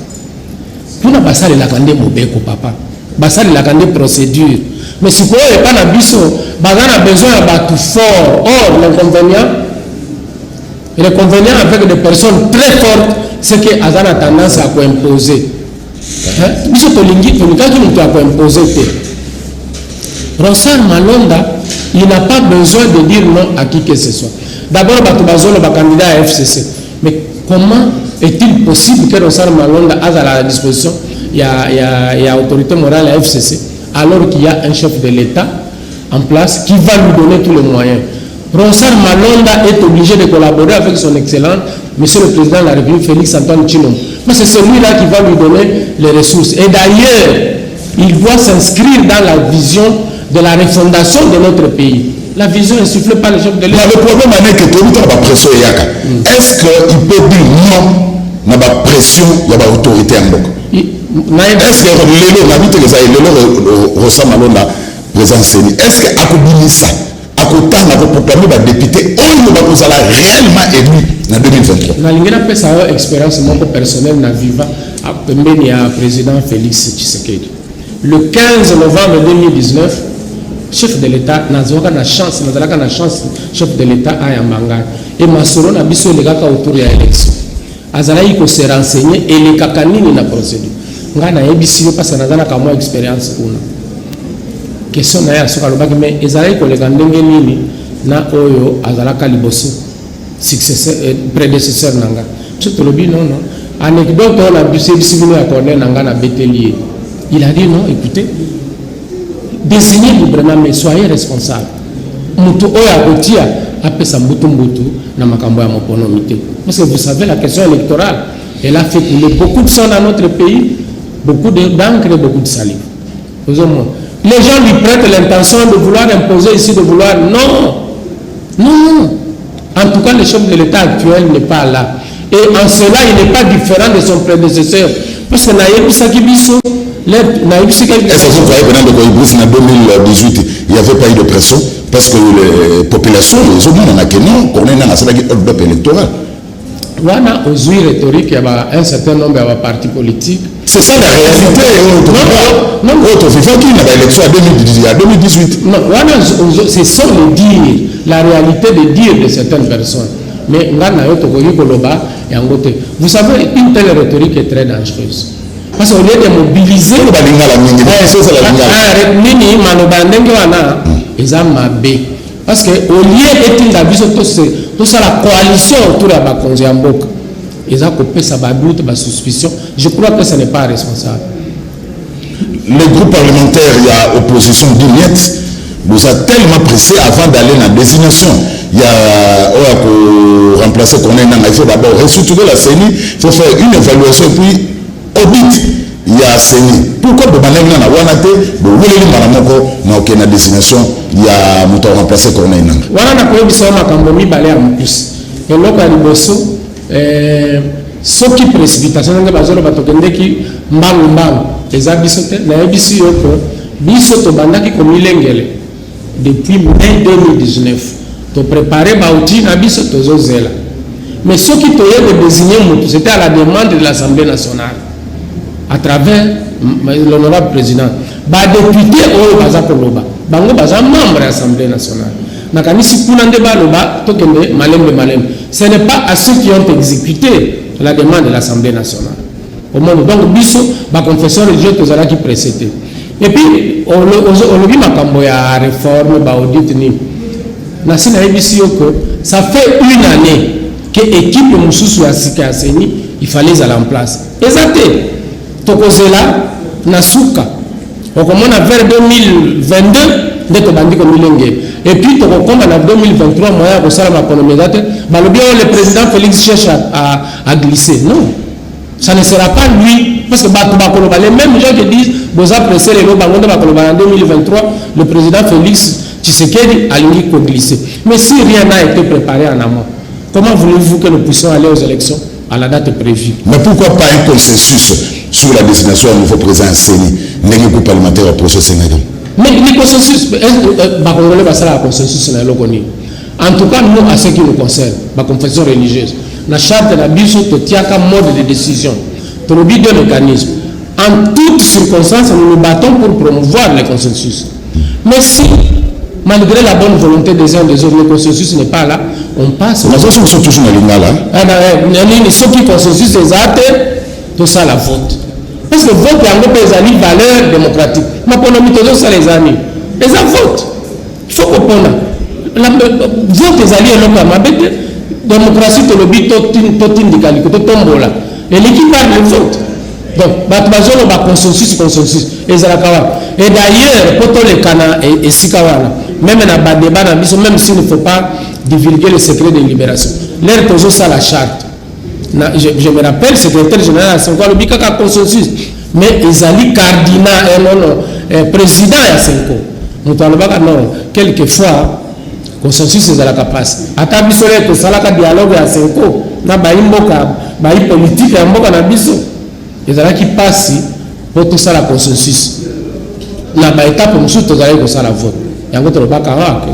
kuna basali la kande mobeko papa basali la kande procédure mais si quoi pas na biso bazana besoin ya batu fort. Or l'inconvénient avec des personnes très fortes c'est que azana tendance à imposer biso tolingi tolikaki mutu ya imposer te. Rosa Malonda il n'a pas besoin de dire non à qui que ce soit. D'abord batu bazolo ba candidat à FCC. Mais comment est-il possible que Rosa Malonda ait à la disposition il y a autorité morale à FCC alors qu'il y a un chef de l'État en place qui va lui donner tous les moyens? Rosa Malonda est obligé de collaborer avec son excellent Monsieur le Président de la République Félix Antoine Tshilombo. Mais c'est celui-là qui va lui donner les ressources. Et d'ailleurs, il doit s'inscrire dans la vision de la refondation de notre pays. La vision est soufflée par le chef de l'État. Le problème est que tout le temps, la pression est est-ce qu'il peut dire non à la pression de l'autorité en bloc? Est-ce que le Rosa Malonda présent Séni, est-ce qu'il a combiné ça à côté de permettre à député on va réellement élu en 2023? Je n'ai pas expérience personnelle dans Viva à président Félix Tshisekedi. Le 15 novembre 2019, chef de l'État n'a pas la chance, chef de l'État à Yambanga. Et Masoro n'a pas eu autour de l'élection. Azalaï ko se renseigner et les kakanini na procédure. Nga na yebisi parce que nazana ka moi expérience kuna. Question na ya soka lobaki mais ezalaï ko le kandenge nini na oyo azalaka liboso successeur prédécesseur nanga. Surtout lobi non. Anecdote on a bisi bino ya connaître nanga na Betelier. Il a dit non, écoutez, désignez librement, mais soyez responsables. Mutu oya kotia apesa mbutu na makambo ya moponomité. Parce que vous savez, la question électorale, elle a fait couler beaucoup de sang dans notre pays, beaucoup d'encre et beaucoup de salive. Les gens lui prêtent l'intention de vouloir imposer ici, de vouloir... Non. En tout cas, le chef de l'État actuel n'est pas là. Et en cela, il n'est pas différent de son prédécesseur. Parce que Naïbisa Kibiso, est-ce que vous voyez pendant que en 2018, il n'y avait pas eu de pression parce que les populations, les hommes, on a que non, qu'on est dans la salle électorale. On a aussi rhétorique, il y a un certain nombre de partis politiques. C'est ça la réalité. Non, il faut qu'il y ait une élection à 2018. Non, c'est ça le dire, la réalité de dire de certaines personnes. Mais vous savez, une telle rhétorique est très dangereuse. Parce qu'au lieu de mobiliser, parce qu'au lieu de tout ça, la coalition autour de la Bakonziamboka, ils ont coupé sa doute, sa suspicion. Je crois que ce n'est pas responsable. Le groupe parlementaire, il y a opposition d'Ignette, vous a tellement pressé avant d'aller dans la désignation. Il y a pour remplacer qu'on est dans il faut d'abord restructurer la CENI, il faut faire une évaluation et puis audit ya seni pourquoi bobanenga na wana te boweleli mbala moko na oke na destination ya moto remplacer Corneille Nangaa wana na koyebisa makambo mibale ya mokusi eloko ya liboso soki précipitation ndenge bazoloba tokendeki mbangu eza biso te nayebisi yo ko biso tobandaki komilengele depuis mai 2019 toprépare bauti na biso tozozela mais soki toye désigner moto c'était à la demande de l'Assemblée nationale à travers l'honorable président badéputé oyo baza koloba bango baza membre ya Assemblée nationale nakanisi kuna nde baloba tokende malembe ce n'est pas à ceux qui ont exécuté la demande de l'Assemblée nationale au monde donc biso baconfession religieuse tozalaki précédé et puis olobi makambo ya réforme baudit ni nasi nayebisi yo ko ça fait une année que équipe mosusu ya sika ya seni il fallait ezala en place eza te tokozela na suka okomona vers 2022 nde tobandi komilenge et puis tokokoma na 2023 moya ya kosala makonomi eza te balobi oyo le président Félix cherche à glisser non ça ne sera pas lui parce que bato bakoloba les mêmes gens qui disent boza pressé lelo bango nde bakoloba en 2023 le président Félix Tshisekedi alingi koglisser mais si rien n'a été préparé en amont comment voulez-vous que nous puissions aller aux élections à la date prévue? Mais pourquoi pas un consensus sur la destination du nouveau président Seni ndenge groupe parlementaire au procès sénégalais? Mais le consensus, bakongolais basala consensus na eloko nini? En tout cas, nous, à ce qui nous concerne, la confession religieuse, la charte de la biso totiaka mode de décision. Tolobi deux mécanismes. En toutes circonstances, nous nous battons pour promouvoir le consensus. Mais si, malgré la bonne volonté des uns et des autres, le consensus n'est pas là, on passe. Mais ça, sont toujours dans l'ingala. Ceux qui consensus les actes, tout ça la vote. Parce que vote est en gros des valeurs démocratiques. Ma ponomite de ça les amis. Les vote. Il faut qu'on vote les alliés l'homme ma bête. Démocratie te le bit totin de calico tombola. Et l'équipe parle le vote. Donc, batbazolo ba consensus. Et zalakawa. Et d'ailleurs, pour tous les cana et sikawana, même dans bas débat même s'il ne faut pas divulguer le secret de libération. L'air toujours ça la charte. Je me rappelle, secrétaire général, c'est encore le bikaka consensus. Mais Ezali cardinal, président à Senko. Nous parlons non, quelquefois, consensus c'est la capacité. À Tabisole, que ça la dialogue à Senko, na baimboka, baim politique, à Mboka Nabiso. Ezala qui passe pour tout ça la consensus. Na ba étape, nous sommes tous allés pour ça la vote. Et en gros, que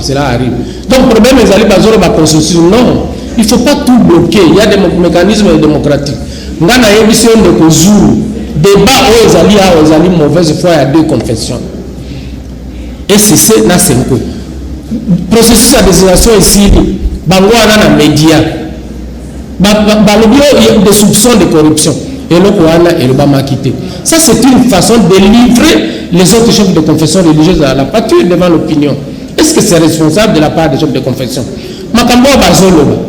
cela arrive. Donc, le problème, Ezali bazolo ba consensus, non. Il ne faut pas tout bloquer. Il y a des mécanismes démocratiques. Nous avons une émission de Kozuru. Débat aux alliés mauvaise foi, il y a deux confessions. Et c'est na Senko. Processus de désignation ici, bango ana na média. Il y a des soupçons de corruption. Et le Kouana et le Bama quitté. Ça, c'est une façon de livrer les autres chefs de confession religieuse à la patrie devant l'opinion. Est-ce que c'est responsable de la part des chefs de confession? Makambo Bazolo.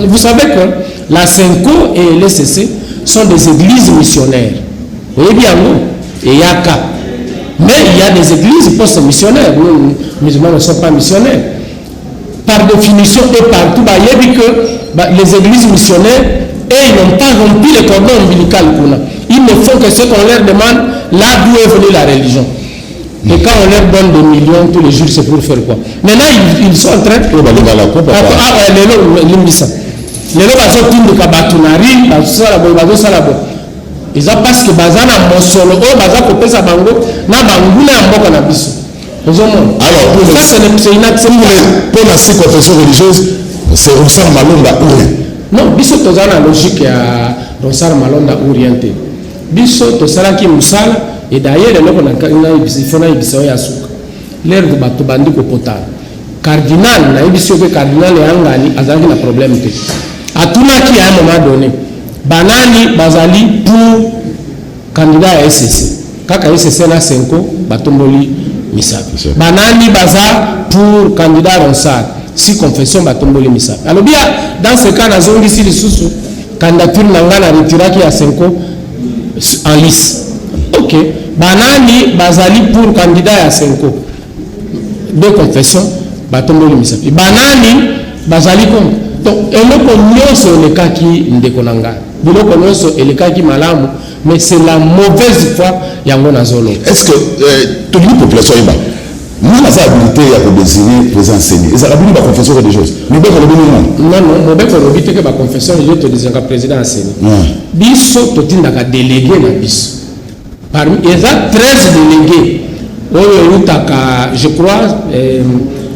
Vous savez que la Senko et l'SCC sont des églises missionnaires. Vous voyez bien, non? Et Yaka. Mais il y a des églises post-missionnaires. Nous, musulmans ne sont pas missionnaires. Par définition et partout, il y a que les églises missionnaires, ils n'ont pas rempli le cordon ombilical. Ils ne font que ce qu'on leur demande, là d'où est venue la religion. Et quand on leur donne des millions tous les jours, c'est pour faire quoi? Maintenant, ils sont en train de... Les gens qui ont kabatunari, ils ont parce que bazana mosolo, baza kopesa bango, na banguna mboka na biso. Alors, ça c'est inacceptable. Pour la confession religieuse, c'est Ronsard Malonda ou rien? Non, biso tozana logique ya Ronsard Malonda ou rien te. Biso tosala ki musala. Et d'ailleurs, il faut que ya suka. L'air de bato bandi ko potala. Cardinal, na ebisi que cardinal et angani azaki na problème te. Atuna ki à un moment donné, banani bazali pour candidat à SCC. Kaka SCC na Senko batomboli misapi. Banani baza pour candidat Ronsard. Si confession batomboli misapi. Alors bien, dans ce cas, na zongi si lisusu candidature nangana retiraki à Senko en lice. Ok. Banani bazali pour candidat à Senko. Deux confessions, batomboli misapi. Banani bazali contre. donc eloko nyonso elekaki ndeko na ngai biloko nyonso elekaki malamu mais c'est la mauvaise foi yango nazolo. Est-ce que toute la population est bas? Moi, la habilité à désigner président Séni. Ils ont la confession religieuse. Non, mon bec on obite que la confession religieuse te désigner président Séni. Biso to tindaka délégué na biso. Parmi ils ont 13 délégués. Oyo utaka je crois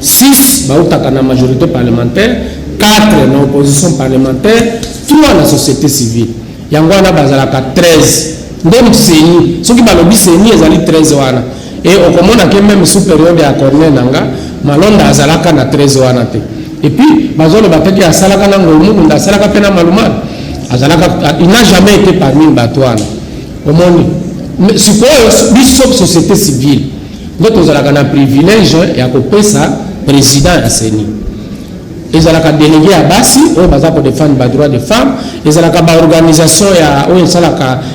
6 ba utaka na majorité parlementaire, 4 na opposition parlementaire, 3 na société civile. Yango na bazalaka 13. Ndem Séni, ceux qui balobi Séni ezali 13 wana. Et au commun que même supérieur de la Corneille Nanga, Malonda Azalaka na 13 wana te. Et puis, Bazolo Bateki a Salaka Nango, a Salaka Pena Maluman. Azalaka, il n'a jamais été parmi les Batouane. Au monde, mais c'est quoi la société civile? Donc, nous avons un privilège et à couper ça, président à Séni. Ils ont délégué à Bassi, pour défendre les droits des femmes. Ils ont une organisation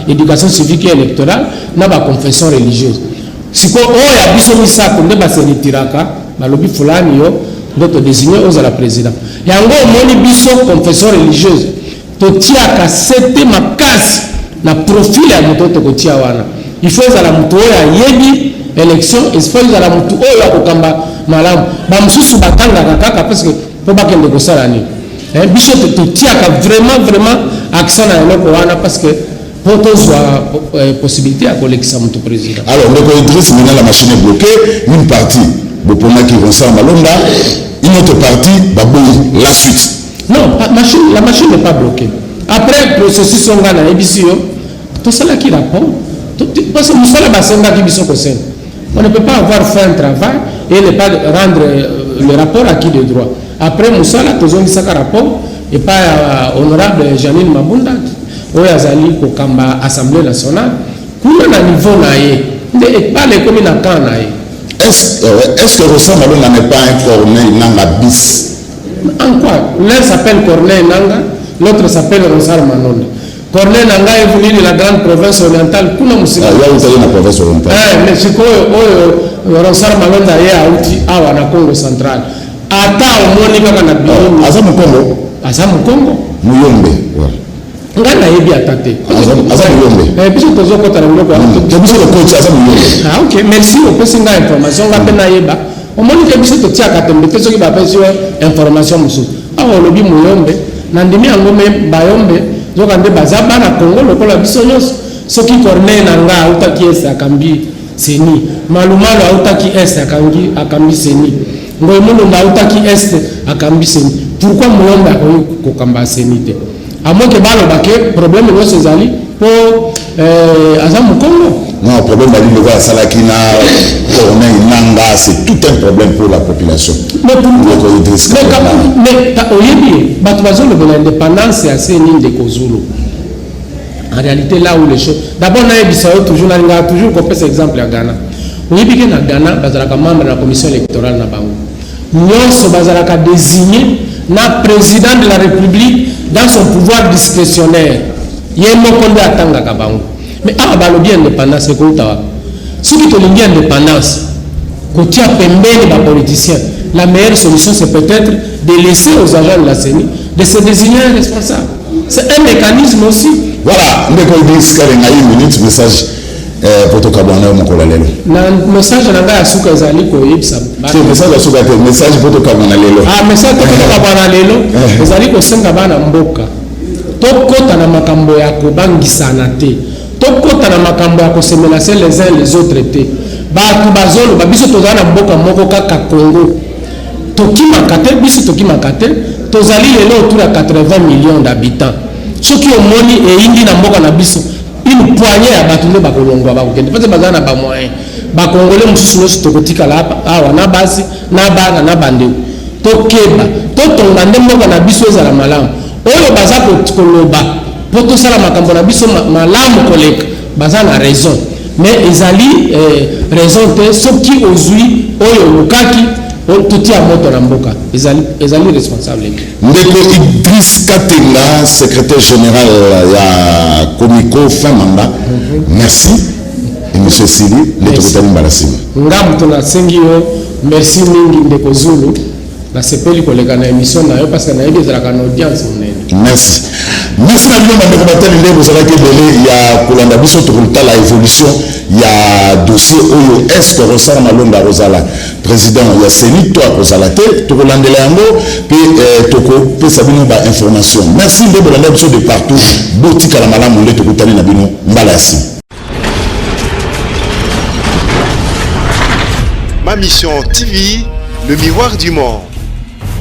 et éducation civique et électorale, dans la confession religieuse. Si quoi oya biso misako nde baseni tiraka balobi fulani yo ndoto désigner aux la président yango moni biso confession religieuse to tia ka sete makasi na profil ya moto ko tia wana il faut za la moto ya yebi élection il faut za la moto oyo akokamba malamu ba mususu batanga kaka parce que po bakende ko sala ni biso to tia ka vraiment accent na eloko wana parce que pour la possibilité à collecter mon président. Alors, le Idriss, maintenant la machine est bloquée, une partie, le premier qui concerne Malonda, une autre partie, Baboui, la suite. Non, la machine n'est pas bloquée. Après le processus, on a tout ça qui répond. Parce que nous sommes on ne peut pas avoir fait un travail et ne pas rendre le rapport acquis de droit. Après, nous sommes un rapport et pas honorable Janine Mabunda. Oyo azali kokamba assemblée nationale kuna na niveau na ye nde pas les communes na kan na ye. Est-ce que Rosa Malonga n'est pas un Corneille Nanga bis? En quoi? L'un s'appelle Corneille Nanga, l'autre s'appelle Rosal Malonga. Corneille Nanga est venu de la grande province orientale kuna musika. Il y a aussi la province orientale. Mais c'est quoi Rosal Malonga ye auti awa na Congo central. Ata omoni kaka na Biombo. Azamu Congo. Azamu Congo. Muyombe. Ngana yebi atate. Azamuyombe. Biso tozo kota na biloko. Biso le coach Azamuyombe. Ah ok, merci beaucoup singa information ngape na yeba. Omoni ke biso to tia katembe te soki ba pesi information musu. Awo lobi muyombe na ndimi yango me bayombe zoka nde bazaba na Congo lokola biso nyos soki Corneille nanga utaki esa akambi Séni. Malumalo autaki esa akambi Séni. Ngoy mundu autaki est akambi Séni. Pourquoi muyombe akoyi kokamba Séni te? À moins que le problème de ces alliés pour Azam Congo. Non, le problème de l'île de Salakina, Corneille Nanga, c'est tout un problème pour la population. Mais pourquoi? Mais l'indépendance c'est assez une de Kozulu. En réalité, là où les choses. D'abord, on a toujours copié cet exemple à Ghana. On a dit que Ghana, Bazalaka membre de la commission électorale na Bango. Nous Bazalaka désigné na président de la République dans son pouvoir discrétionnaire. Il y a un mot qu'on doit attendre à Kabango. Mais ah, bah, le bien indépendance, c'est quoi? Si tu as une indépendance, que tu as pembé les politiciens, la meilleure solution, c'est peut-être de laisser aux agents de la CENI de se désigner un responsable. C'est un mécanisme aussi. Voilà, on a une minute, message. Pour tout cabana mon collègue. Le message n'a suka ezali ko yebisa. C'est message à suka message pour tout cabana lelo. Ah message pour tout cabana lelo. Ezali ko senga bana mboka. Tokota na makambo ya ko bangisana te. Tokota na makambo ya ko se menacer les uns les autres te. Ba ku bazolo ba biso tozana mboka moko kaka Congo. Tokima kate biso tokima kate tozali lelo autour de 80 millions d'habitants. Soki omoni e indi na mboka na biso une poignée à battre ba kolongwa ba kokende parce que bazana ba moyen ba congolais mususu nosi tokotika la awa na basi na bana na bande to keba to tonga ndembo na biso ezala malamu oyo baza koloba po to sala makambo na biso malamu koleka baza na raison mais ezali raison te soki ozui oyo lukaki tout à moto na mboka ezali responsable. Ndeko Idriss Katenga, secrétaire général ya Comico fin mandat. Merci. Et monsieur Sili, le tokotani mbalasima. Ngam tona sengi yo, merci mingi ndeko Zulu. nasepeli koleka na émission na yo parce que nayebi ezalaka na audience monene. Merci. Merci na bino bandeko batali nde bozalaki ebele ya kolanda biso tokotala évolution ya dossier oyo est-ce Rosala Malonga kozala président ya CENI to akozala te tokolandela yango mpe tokopesa bino ba information. Merci nde bolanda biso de partout botikala malamu nde tokutani na bino mbala ya nsima. Ma Mission TV, le miroir du monde.